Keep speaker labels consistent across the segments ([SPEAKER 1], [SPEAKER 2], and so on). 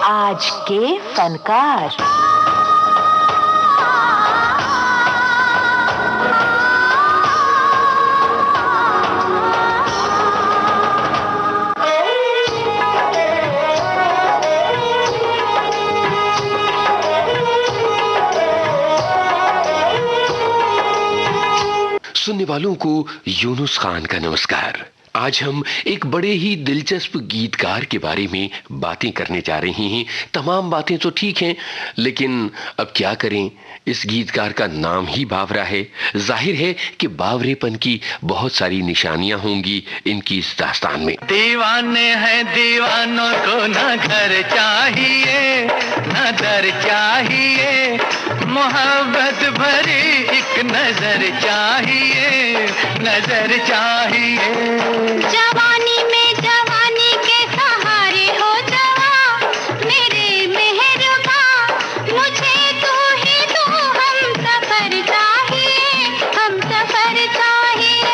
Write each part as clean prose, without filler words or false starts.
[SPEAKER 1] आज के फनकार।
[SPEAKER 2] सुनने वालों को यूनुस खान का नमस्कार। आज हम एक बड़े ही दिलचस्प गीतकार के बारे में बातें करने जा रहे हैं। तमाम बातें तो ठीक हैं, लेकिन अब क्या करें, इस गीतकार का नाम ही बावरा है। जाहिर है कि बावरेपन की बहुत सारी निशानियां होंगी इनकी इस दास्तान में।
[SPEAKER 3] दीवाने हैं दीवानों को न घर चाहिए न दर चाहिए, मोहब्बत भरी एक नजर चाहिए, नजर चाहिए।
[SPEAKER 4] जवानी में जवानी के सहारे हो जवां, मेरे मेहरबा मुझे तू ही तू, हम सफर चाहिए, हम सफर चाहिए।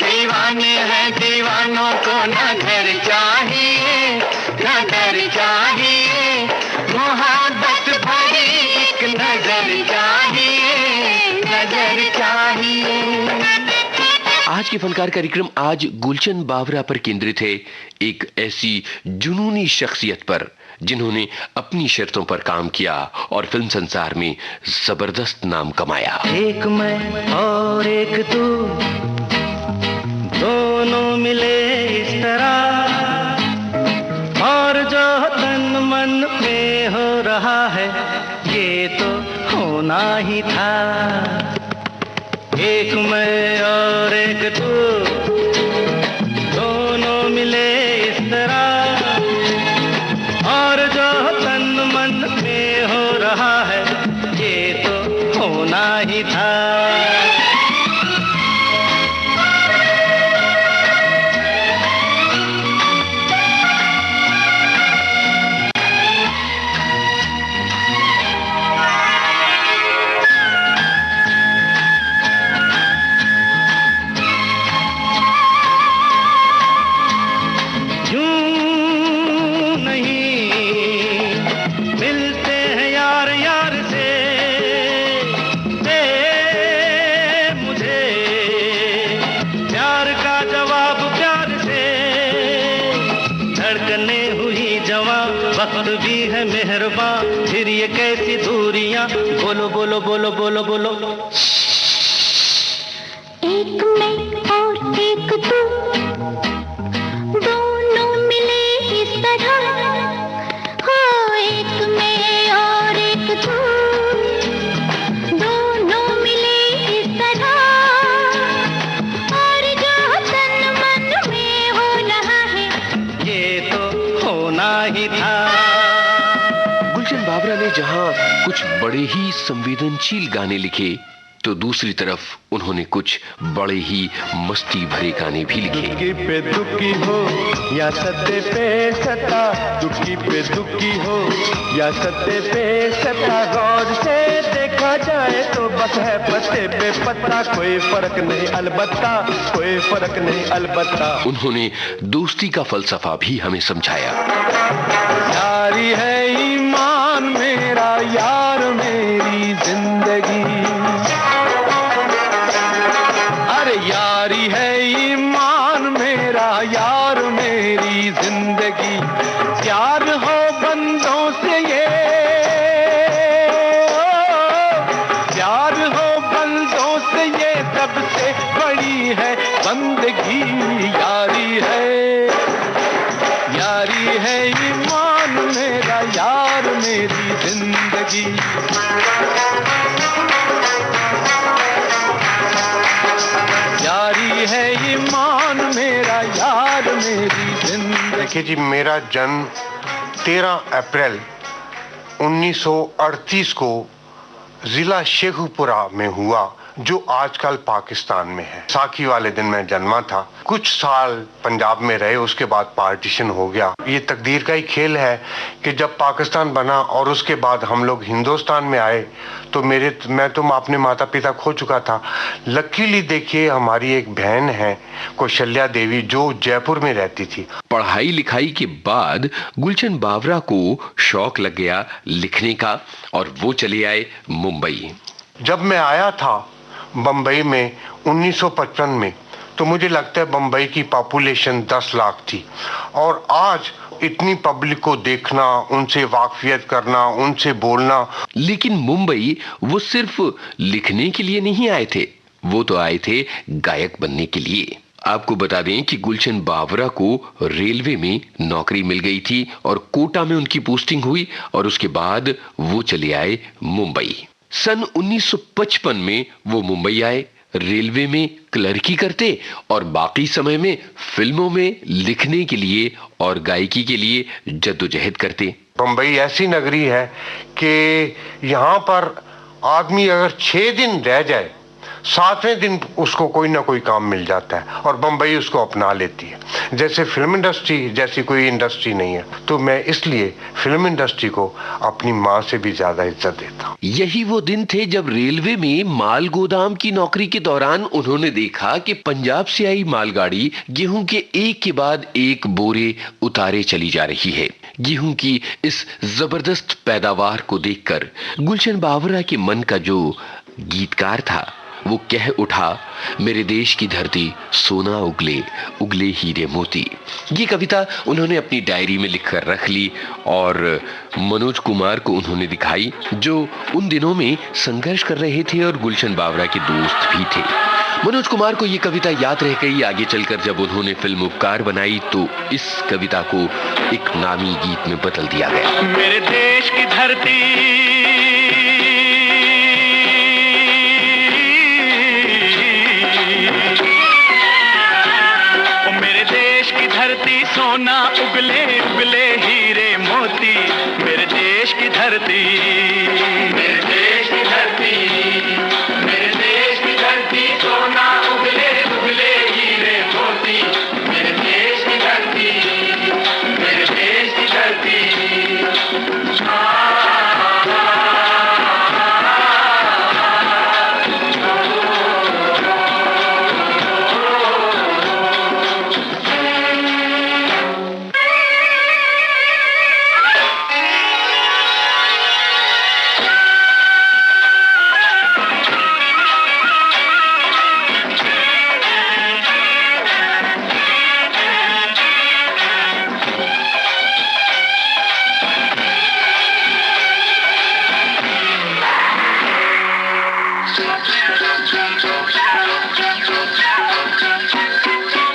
[SPEAKER 3] दीवाने हैं दीवानों को न घर चाहिए न दर चाहिए, मोहब्बत भरी एक नजर चाहिए, नजर चाहिए।
[SPEAKER 2] आज के फनकार कार्यक्रम आज गुलशन बावरा पर केंद्रित है, एक ऐसी जुनूनी शख्सियत पर जिन्होंने अपनी शर्तों पर काम किया और फिल्म संसार में जबरदस्त नाम कमाया।
[SPEAKER 3] एक मैं और एक तू, दोनों मिले इस तरह, और जो तन मन में हो रहा है ये तो होना ही था। एक मैं और एक तू, दोनों मिले इस तरह, और जो तन मन में हो रहा है ये तो होना ही था। वक्त भी है मेहरबान, फिर ये कैसी दूरियां, बोलो बोलो बोलो बोलो बोलो।
[SPEAKER 4] एक मैं और एक तू, दोनों मिले इस तरह, हो एक मैं और एक तू, दोनों मिले इस तरह, और जो तन मन में हो रहा है
[SPEAKER 3] ये तो होना ही था।
[SPEAKER 2] गुलशन बावरा ने जहां कुछ बड़े ही संवेदनशील गाने लिखे, तो दूसरी तरफ उन्होंने कुछ बड़े ही मस्ती भरे गाने भी लिखे।
[SPEAKER 5] दुखी पे दुखी हो या सत्ते पे सत्ता, दुखी पे दुखी हो या सत्ते पे सत्ता, गौर से देखा जाए तो बस है पत्ते पे पत्ता, कोई फर्क नहीं अलबत्ता, कोई फर्क नहीं अलबत्ता।
[SPEAKER 2] उन्होंने दोस्ती का फलसफा भी हमें समझाया।
[SPEAKER 5] यारी है ईमान मेरा, यार मेरी जिंदगी, अरे यारी है ईमान मेरा, यार मेरी जिंदगी, प्यार हो बंदों से ये, प्यार हो बंदों से ये सबसे बड़ी है बंदगी, यारी है ईमान मेरा, यार मेरी जिंदगी। यारी है ईमान मेरा, यार मेरी जिंदगी।
[SPEAKER 6] देखिए जी, मेरा जन्म 13 अप्रैल 1938 को जिला शेखुपुरा में हुआ, जो आजकल पाकिस्तान में है। साखी वाले दिन मैं जन्मा था, कुछ साल पंजाब में रहे, उसके बाद पार्टीशन हो गया। ये तकदीर का ही खेल है कि जब पाकिस्तान बना और उसके बाद हम लोग हिंदुस्तान में आए तो मैं तो अपने माता पिता खो चुका था। लकीली देखिए हमारी एक बहन है कौशल्या देवी जो जयपुर में रहती थी।
[SPEAKER 2] पढ़ाई लिखाई के बाद गुलशन बावरा को शौक लग गया लिखने का और वो चले आए मुंबई।
[SPEAKER 6] जब मैं आया था बम्बई में 1955 में, तो मुझे लगता है बम्बई की पॉपुलेशन 10 लाख थी और आज इतनी पब्लिक को देखना, उनसे वाकफियत करना, उनसे बोलना।
[SPEAKER 2] लेकिन मुंबई वो सिर्फ लिखने के लिए नहीं आए थे, वो तो आए थे गायक बनने के लिए। आपको बता दें कि गुलशन बावरा को रेलवे में नौकरी मिल गई थी और कोटा में उनकी पोस्टिंग हुई और उसके बाद वो चले आए मुंबई। सन 1955 में वो मुंबई आए, रेलवे में क्लर्की करते और बाकी समय में फिल्मों में लिखने के लिए और गायकी के लिए जद्दोजहद करते।
[SPEAKER 6] बम्बई ऐसी नगरी है कि यहाँ पर आदमी अगर 6 दिन रह जाए, 7वें दिन उसको कोई ना कोई काम मिल जाता है और बम्बई उसको अपना लेती है। जैसे फिल्म इंडस्ट्री जैसी कोई इंडस्ट्री नहीं है, तो मैं इसलिए फिल्म इंडस्ट्री को अपनी माँ से भी ज्यादा इज्जत देता हूँ।
[SPEAKER 2] यही वो दिन थे जब रेलवे में माल गोदाम की नौकरी के दौरान उन्होंने देखा कि पंजाब से आई मालगाड़ी गेहूं के एक के बाद एक बोरे उतारे चली जा रही है। गेहूं की इस जबरदस्त पैदावार को देखकर गुलशन बावरा के मन का जो गीतकार था वो कह उठा, मेरे देश की धरती सोना उगले उगले हीरे मोती। ये कविता उन्होंने अपनी डायरी में लिखकर रख ली और मनोज कुमार को उन्होंने दिखाई, जो उन दिनों में संघर्ष कर रहे थे और गुलशन बावरा के दोस्त भी थे। मनोज कुमार को ये कविता याद रह गई। आगे चलकर जब उन्होंने फिल्म उपकार बनाई तो इस कविता को एक नामी गीत में बदल दिया गया।
[SPEAKER 3] मेरे देश की धरती, सोना उगले उगले हीरे मोती। मेरे देश की धरती, मेरे देश की धरती, मेरे देश की धरती, सोना उगले उगले हीरे मोती। मेरे देश की धरती, मेरे देश की धरती।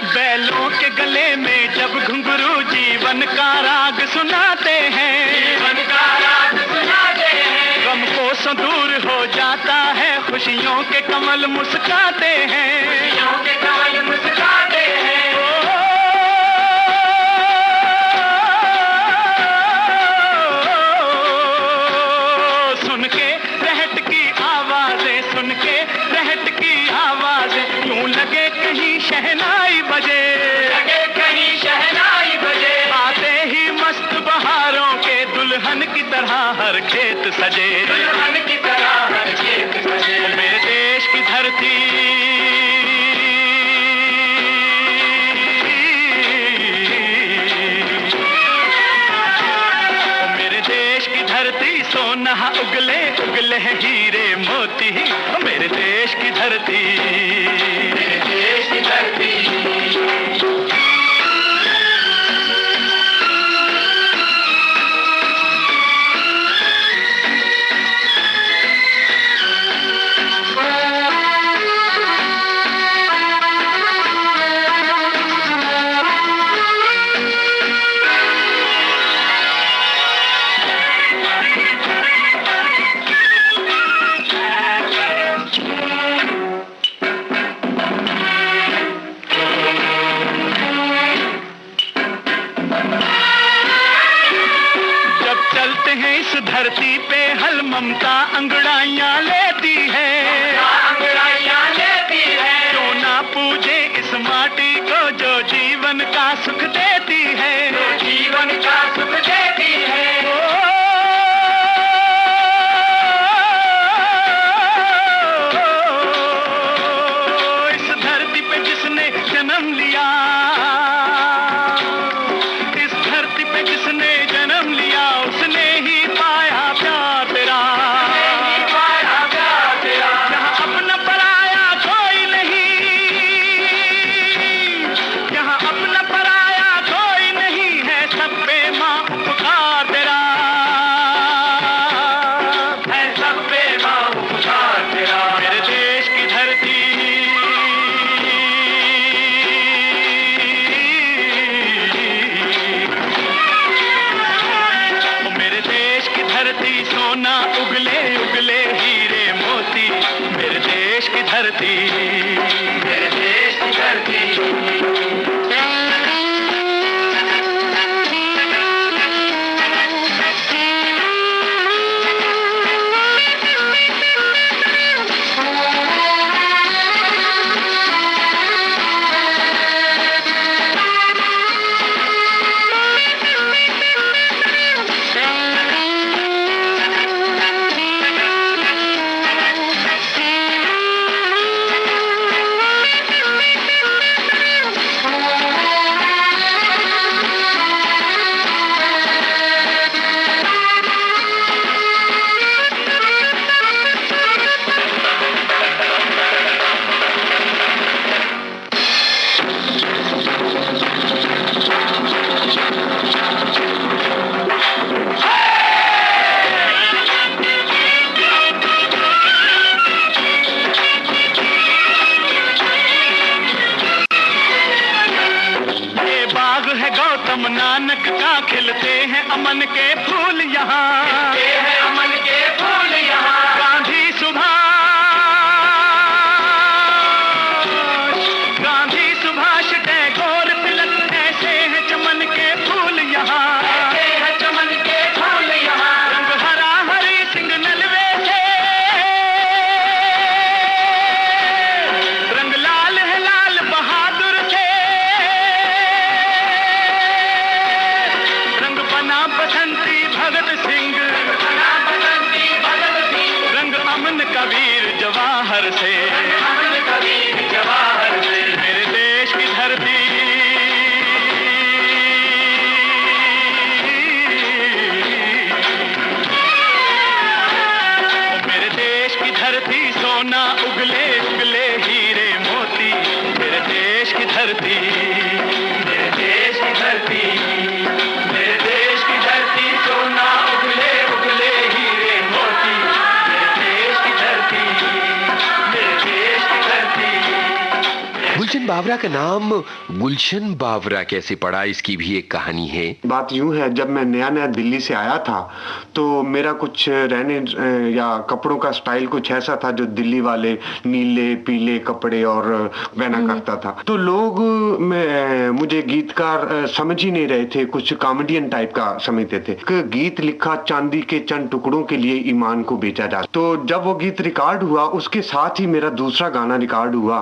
[SPEAKER 3] बैलों के गले में जब घुंघरू जीवन का राग सुनाते हैं, जीवन का राग सुनाते हैं। गम को सो दूर हो जाता है, खुशियों के कमल मुस्काते हैं, खुशियों के कमल मुस्काते हैं। सुन के रहट की आवाजें, सुन के रहट की आवाजें, यूं लगे कहीं शहनाई बजे, लगे कहीं शहनाई बजे। आते ही मस्त बहारों के दुल्हन की तरह हर खेत सजे, दुल्हन की तरह हर खेत सजे। मेरे देश की धरती, मेरे देश की धरती, सोना उगले उगले हीरे मोती। मेरे देश की धरती, मेरे देश की धरती। चलते हैं इस धरती पे हल ममता अंगड़ाइयां लेती है, अंगड़ाइयां लेती है। क्यों ना पूजे इस माटी को जो जीवन का सुख देती है, जो जीवन का सुख देती है। इस धरती पे जिसने जन्म लिया, इस धरती पे जिसने जन्म लिया, उसने ही पाया प्यार तेरा, पाया प्यार तेरा। यहाँ अपना पराया कोई नहीं, यहाँ अपना पराया कोई नहीं है, सब पे माँ उपकार तेरा है, सब पे माँ उपकार तेरा। मेरे देश की धरती, मेरे देश की धरती सोना उगले उगले हीरे मोती, मेरे देश की धरती, मेरे देश की धरती। गौतम नानक का खिलते हैं अमन के फूल यहाँ, अमन के फूल यहाँ। गांधी सुभाष टैगोर तिलक ऐसे हैं चमन के फूल यहाँ, ऐसे हैं चमन के फूल यहाँ। रंग हरा हरी सिंह नलवे से, रंग लाल है लाल बहादुर से, बसंती भगत सिंह, रंग अमन कबीर जवाहर से, मेरे देश की धरती, मेरे देश की धरती सोना उगले उगले हीरे मोती, मेरे देश की धरती, मेरे देश की धरती, मेरे देश की धरती सोना उगले उगले हीरे मोती, मेरे देश की धरती, मेरे देश की धरती।
[SPEAKER 2] गुलशन बावरा का नाम गुलशन बावरा कैसे पड़ा, इसकी भी एक कहानी है।
[SPEAKER 6] बात यूं है, जब मैं नया नया दिल्ली से आया था तो मेरा कुछ रहने या कपड़ों का स्टाइल कुछ ऐसा था जो दिल्ली वाले नीले पीले कपड़े और पहना करता था। तो लोग मुझे गीतकार समझ ही नहीं रहे थे, कुछ कॉमेडियन टाइप का समझते थे कि गीत लिखा चांदी के चंद टुकड़ों के लिए ईमान को बेचा जा। तो जब वो गीत रिकॉर्ड हुआ उसके साथ ही मेरा दूसरा गाना रिकॉर्ड हुआ,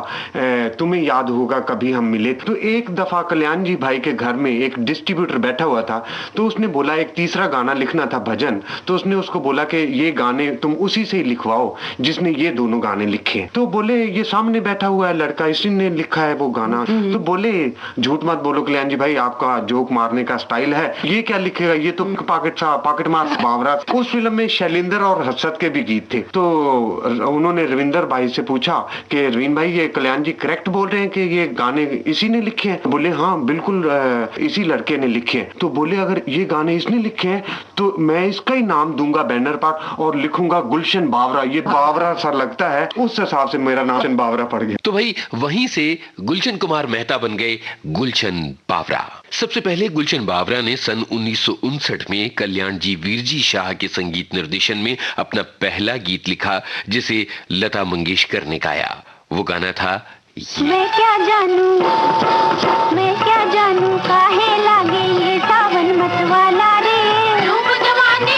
[SPEAKER 6] तुम्हें याद होगा कभी हम मिले। तो एक दफा कल्याण जी भाई के घर में एक डिस्ट्रीब्यूटर बैठा हुआ था, तो उसने बोला एक तीसरा गाना लिखना था भजन, तो उसने उसको बोला कि ये गाने तुम उसी से ही लिखवाओ जिसने ये दोनों गाने लिखे। तो बोले ये सामने बैठा हुआ है लड़का, इसी ने लिखा है वो गाना। तो बोले झूठ मत बोलो कल्याण जी भाई, आपका जोक मारने का स्टाइल है, ये क्या लिखेगा, ये तो पॉकेट मार बावरा। उस फिल्म में शैलेंद्र और हर्षद के भी गीत थे। तो उन्होंने रविंदर भाई से पूछा कि रवीन भाई ये कल्याण जी करेक्ट बोल रहे हैं कि ये गाने इसी ने लिखे हैं? बोले हाँ बिल्कुल इसी लड़के ने लिखे हैं। तो बोले अगर ये गाने इसने लिखे हैं तो मैं इसका ही नाम दूंगा बैनर पर और लिखूंगा गुलशन बावरा। ये बावरा सा लगता है, उस हिसाब से मेरा नाम गुलशन बावरा पड़ गया।
[SPEAKER 2] तो भाई वहीं से गुलशन कुमार मेहता बन गए गुलशन बावरा। सबसे पहले गुलशन बावरा ने सन 1959 में कल्याण जी वीरजी शाह के संगीत निर्देशन में अपना पहला गीत लिखा जिसे लता मंगेशकर ने गाया। वो गाना था
[SPEAKER 4] मैं क्या जानू काहे लागे ये सावन मतवाला रे, रूप जवानी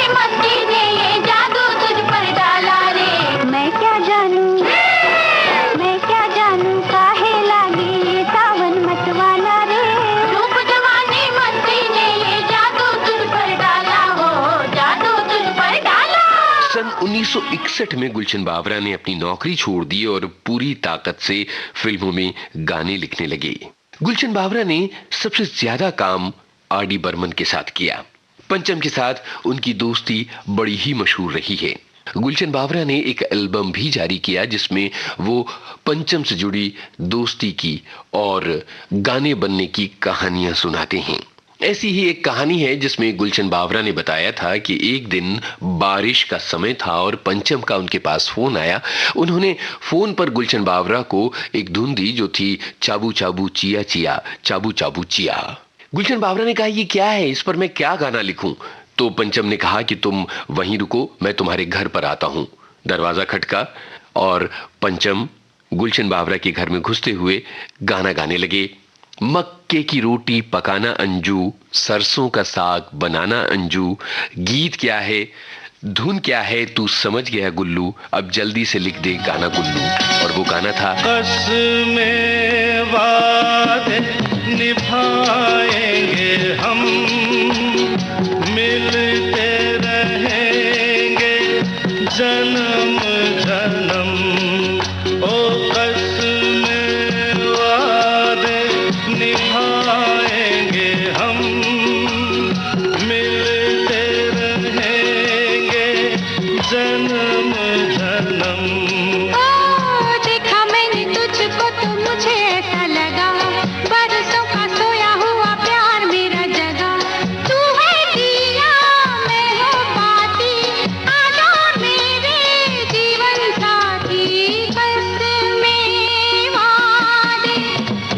[SPEAKER 2] 1961 में गुलशन बावरा ने अपनी नौकरी छोड़ दी और पूरी ताकत से फिल्मों में गाने लिखने लगे। गुलशन बावरा ने सबसे ज्यादा काम आर.डी. बर्मन के साथ किया। पंचम के साथ उनकी दोस्ती बड़ी ही मशहूर रही है। गुलशन बावरा ने एक एल्बम भी जारी किया जिसमें वो पंचम से जुड़ी दोस्ती की और गाने बनने की कहानियां सुनाते हैं। ऐसी ही एक कहानी है जिसमें गुलशन बावरा ने बताया था कि एक दिन बारिश का समय था और पंचम का उनके पास फोन आया। उन्होंने फोन पर गुलशन बावरा को एक धुन दी जो थी चाबू चाबू चिया चिया, चाबू चाबू चिया। गुलशन बावरा ने कहा, ये क्या है, इस पर मैं क्या गाना लिखूं? तो पंचम ने कहा कि तुम वहीं रुको, मैं तुम्हारे घर पर आता हूं। दरवाजा खटका और पंचम गुलशन बावरा के घर में घुसते हुए गाना गाने लगे। मक्के की रोटी पकाना अंजू, सरसों का साग बनाना अंजू, गीत क्या है धुन क्या है तू समझ गया गुल्लू, अब जल्दी से लिख दे गाना गुल्लू। और वो गाना था,
[SPEAKER 3] कसमें वादे निभाएंगे हम, मिलते रहेंगे जन्म जन्म, ओ कसमें वादे निभाएंगे हम, मिलते रहेंगे जन्म जन्म।
[SPEAKER 4] देखा मैंने तुझको तो मुझे ऐसा लगा, बरसों का सोया हुआ प्यार मेरा जगा। तू है दिया मैं हूँ बाती, आजा मेरे जीवन साथी। कसमें वादे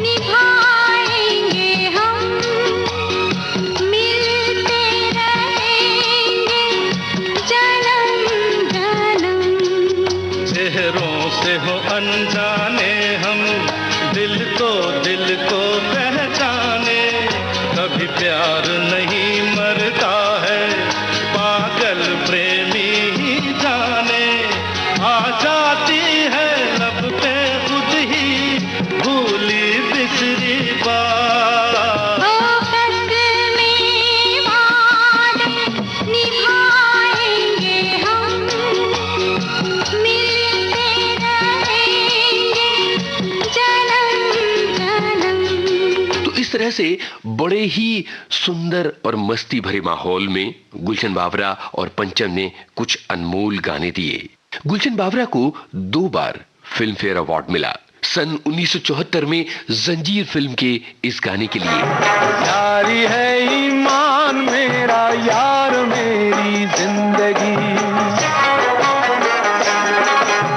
[SPEAKER 4] निभाएंगे हम, मिलते रहेंगे जन्म जन्म।
[SPEAKER 3] चेहरों से हो अनजाने हम, दिल तो दिल को पहचाने। कभी प्यार नहीं मरता है, पागल प्रेमी ही जाने। आ जाती है लब पे खुद ही भूली बिसरी बात।
[SPEAKER 4] ओ कसमें वादे निभाएंगे हम, मिलते रहेंगे जन्म जन्म।
[SPEAKER 2] तो इस तरह से बड़े ही सुंदर और मस्ती भरे माहौल में गुलशन बावरा और पंचम ने कुछ अनमोल गाने दिए। गुलशन बावरा को 2 बार फिल्म फेयर अवार्ड मिला। सन 1974 में जंजीर फिल्म के इस गाने के लिए,
[SPEAKER 5] यारी है ईमान मेरा यार मेरी जिंदगी,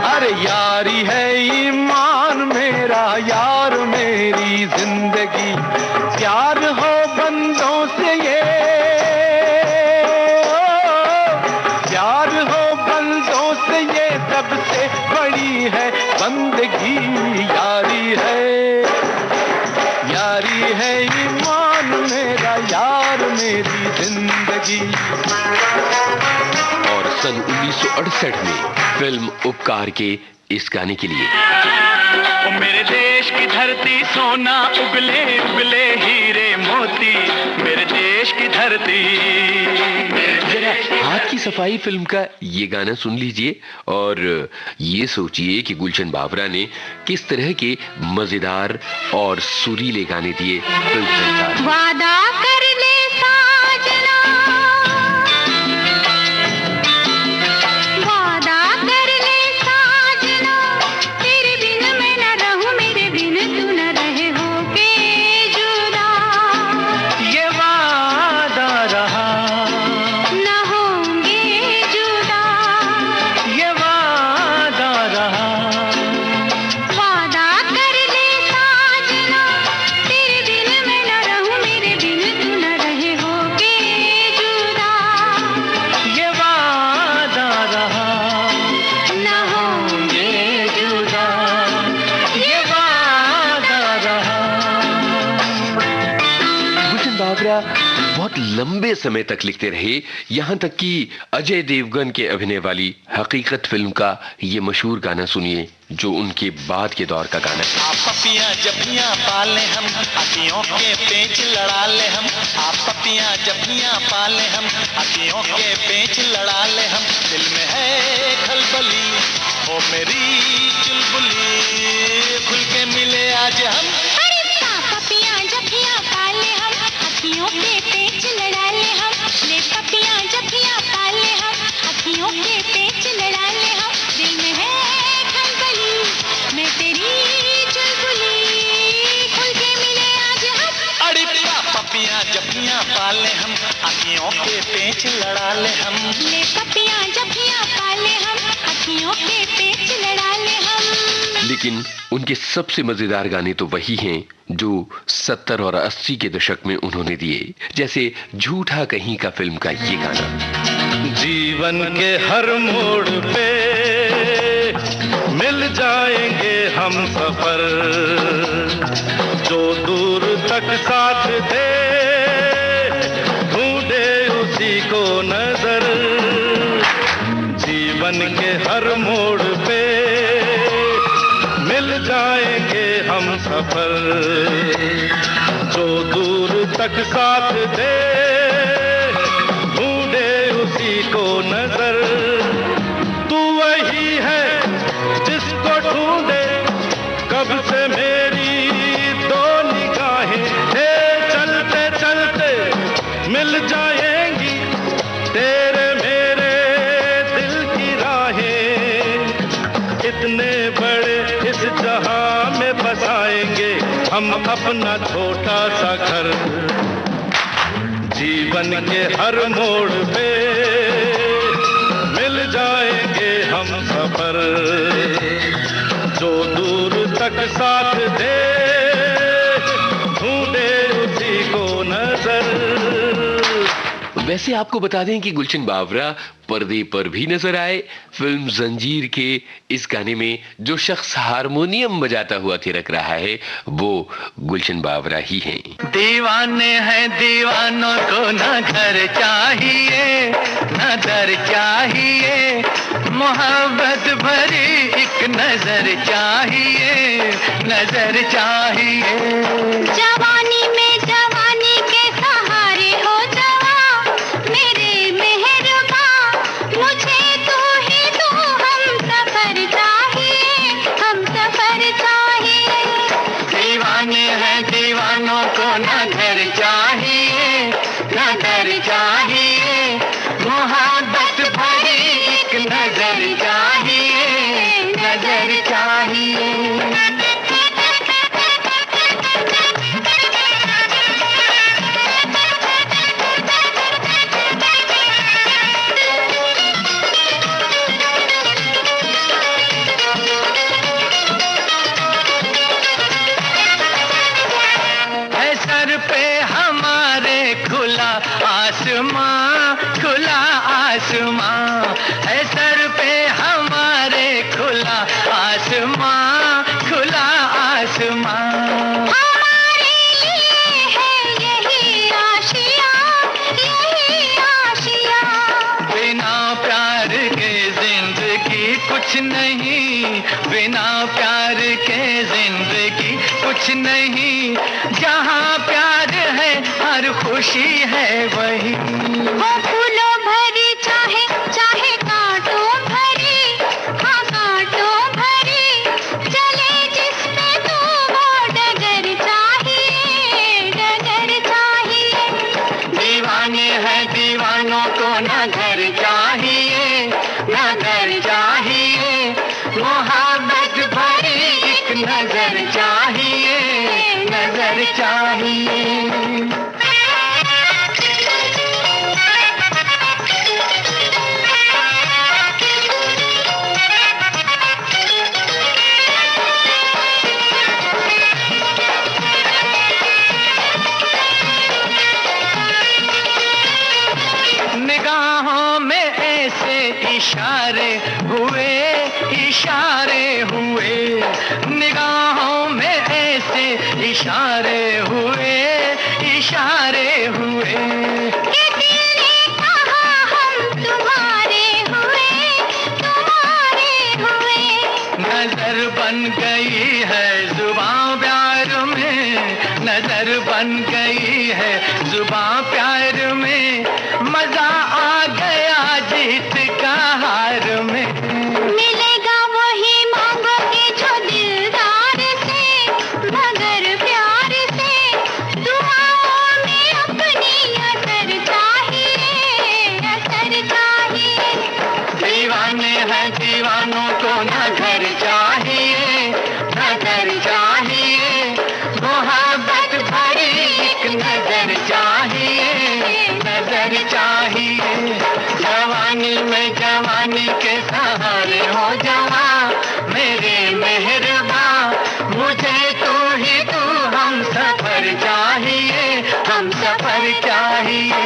[SPEAKER 5] अरे यारी है ईमान मेरा यार मेरी जिंदगी। प्यार हो बंदों से ये, प्यार हो बंदों से ये सबसे बड़ी है बंदगी। यारी है ईमान मेरा यार मेरी जिंदगी।
[SPEAKER 2] और सन 1968 में फिल्म उपकार के इस गाने के लिए,
[SPEAKER 3] ओ मेरे देश की धरती सोना उगले उगले हीरे मोती, मेरे देश की धरती।
[SPEAKER 2] हाथ की सफाई फिल्म का ये गाना सुन लीजिए और ये सोचिए कि गुलशन बावरा ने किस तरह के मजेदार और सुरीले गाने दिए फिल्म संसार में।
[SPEAKER 4] वादा कर ले साजना, वादा कर ले साजना, तेरे बिन मैं न रहूं, मेरे बिन तू न रहे होके जुदा।
[SPEAKER 3] ये वादा रहा
[SPEAKER 4] न होंगे जुदा,
[SPEAKER 3] ये वादा रहा।
[SPEAKER 4] वादा कर ले साजना, तेरे बिन मैं न रहूं, मेरे बिन तू न रहे होके जुदा।
[SPEAKER 3] ये वादा रहा
[SPEAKER 4] न होंगे जुदा,
[SPEAKER 3] ये वादा रहा।
[SPEAKER 2] गुलशन बावरा बहुत लंबे समय तक लिखते रहे, यहाँ तक कि अजय देवगन के अभिनय वाली हकीकत फिल्म का ये मशहूर गाना सुनिए जो उनके बाद के दौर का गाना है।
[SPEAKER 7] आप पपियां जपियां पाले हम, हाथियों के पेच लड़ा ले हम। आप पपियां जपियां पाले हम, हाथियों के पेच लड़ा ले हम। दिल में है खलबली, ओ मेरी चुलबुली, खुल के मिले आज हम।
[SPEAKER 4] अरे पपियां जपियां पाले हम, अखियों के पेच लड़ा ले हम। ले पपियां जपियां पाले हम, अखियों के पेच लड़ा ले हम। दिल में है खलबली, मैं तेरी चुलबुली, खुल के मिले आज हम।
[SPEAKER 7] अरे पपियां जपियां पाले हम, अखियों के पेच लड़ा ले हम।
[SPEAKER 4] ले पपियां जपियां पाले हम, अखियों के पेच लड़ा ले हम।
[SPEAKER 2] लेकिन उनके सबसे मजेदार गाने तो वही हैं जो 70 और 80 के दशक में उन्होंने दिए, जैसे झूठा कहीं का फिल्म का ये गाना।
[SPEAKER 5] जीवन के हर मोड़ पे मिल जाएंगे हम सफर, जो दूर तक साथ दे ढूंढे उसी को नजर। जीवन के हर मोड़ पे मिल जाएंगे हम सफर, जो दूर तक साथ दे ढूंढे उसी को नजर। तू वही है जिसको ढूंढे कब से मेरी दो निगाहें, हे चलते चलते मिल जाएंगी तेरे मेरे दिल की राहें। इतने बड़े इस जहां में बसाएंगे हम अपना छोटा सा घर। जीवन के हर मोड़ पे मिल जाएंगे हम सफर, जो दूर तक साथ दे ढूंढे उसी को नजर।
[SPEAKER 2] वैसे आपको बता दें कि गुलशन बावरा पर्दे पर भी नजर आए। फिल्म जंजीर के इस गाने में जो शख्स हारमोनियम बजाता हुआ थिरक रहा है वो गुलशन बावरा ही हैं।
[SPEAKER 3] दीवाने हैं दीवानों को न घर चाहिए न दर चाहिए, मोहब्बत भरी एक नजर चाहिए, नजर चाहिए।
[SPEAKER 4] जवानी में जवानी के सहारे हो जवा, मेरे मेहरबा मुझे तू ही तू, हम सफर चाहिए, हम सफर चाहिए।
[SPEAKER 3] दीवाने हैं दीवानों को न घर चाहिए न दर चाहिए, मोहब्बत भरी एक नजर चाहिए, नजर चाहिए। सर पे हमारे खुला आसमां, खुला आसमां है सर पे हमारे खुला आसमां, खुला आसमां।
[SPEAKER 4] हमारे लिए है यही आशिया, यही आशिया।
[SPEAKER 3] बिना प्यार के जिंदगी कुछ नहीं, बिना प्यार के जिंदगी कुछ नहीं। जहाँ प्यार है हर खुशी है वही।
[SPEAKER 4] वो फूलों भरी चाहे चाहे कांटों भरी, हाँ कांटों भरी, चले जिसमें तू वो डगर चाहिए, डगर चाहिए।
[SPEAKER 3] दीवाने हैं दीवानों को न घर चाहिए न घर चाहिए, मोहब्बत भरी एक नजर चाहिए, नजर चाहिए। निगाहों में ऐसे इशारे हुए, इशारे हुए, निगाहों में ऐसे इशारे हुए, इशारे हुए।
[SPEAKER 4] कि दिल ने कहा हम तुम्हारे हुए, तुम्हारे हुए।
[SPEAKER 3] नजर बन गई है जुबां प्यार में, नजर बन गई है जुबां प्यार में, मजा आ गया जीत का हार में। दीवानों को नजर चाहिए, नजर चाहिए, मोहब्बत भरी एक नजर चाहिए, नजर चाहिए। जवानी में जवानी के सहारे हो जवा मेरे मेहरबा, मुझे तू ही तू हम सफर चाहिए, हम सफर चाहिए।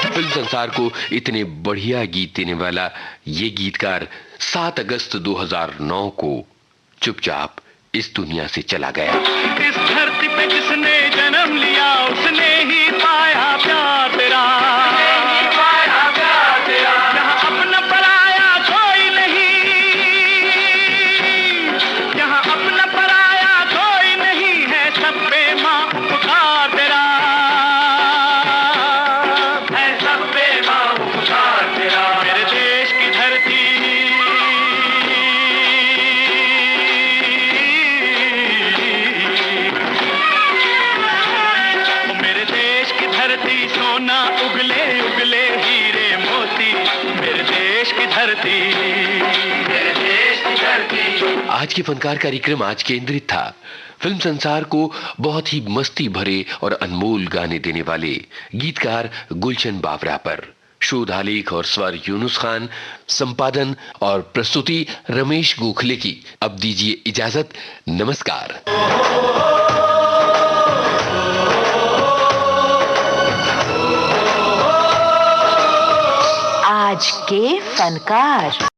[SPEAKER 2] फिल्म संसार को इतने बढ़िया गीत देने वाला ये गीतकार 7 अगस्त 2009 को चुपचाप इस दुनिया से चला गया।
[SPEAKER 3] इस धरती पे जिसने जन्म लिया उसने ही पाया प्यार तेरा, यहाँ अपना पराया कोई नहीं, यहाँ अपना पराया कोई नहीं है, सब पे माँ उपकार तेरा है, सब पे माँ उपकार तेरा। मेरे देश की धरती, मेरे देश की धरती सोना उगले उगले हीरे मोती, मेरे देश की धरती, मेरे देश की धरती।
[SPEAKER 2] आज के फनकार कार्यक्रम आज केंद्रित था फिल्म संसार को बहुत ही मस्ती भरे और अनमोल गाने देने वाले गीतकार गुलशन बावरा पर। शोध आलेख और स्वर यूनुस खान, संपादन और प्रस्तुति रमेश गोखले की। अब दीजिए इजाजत, नमस्कार।
[SPEAKER 1] आज के फनकार।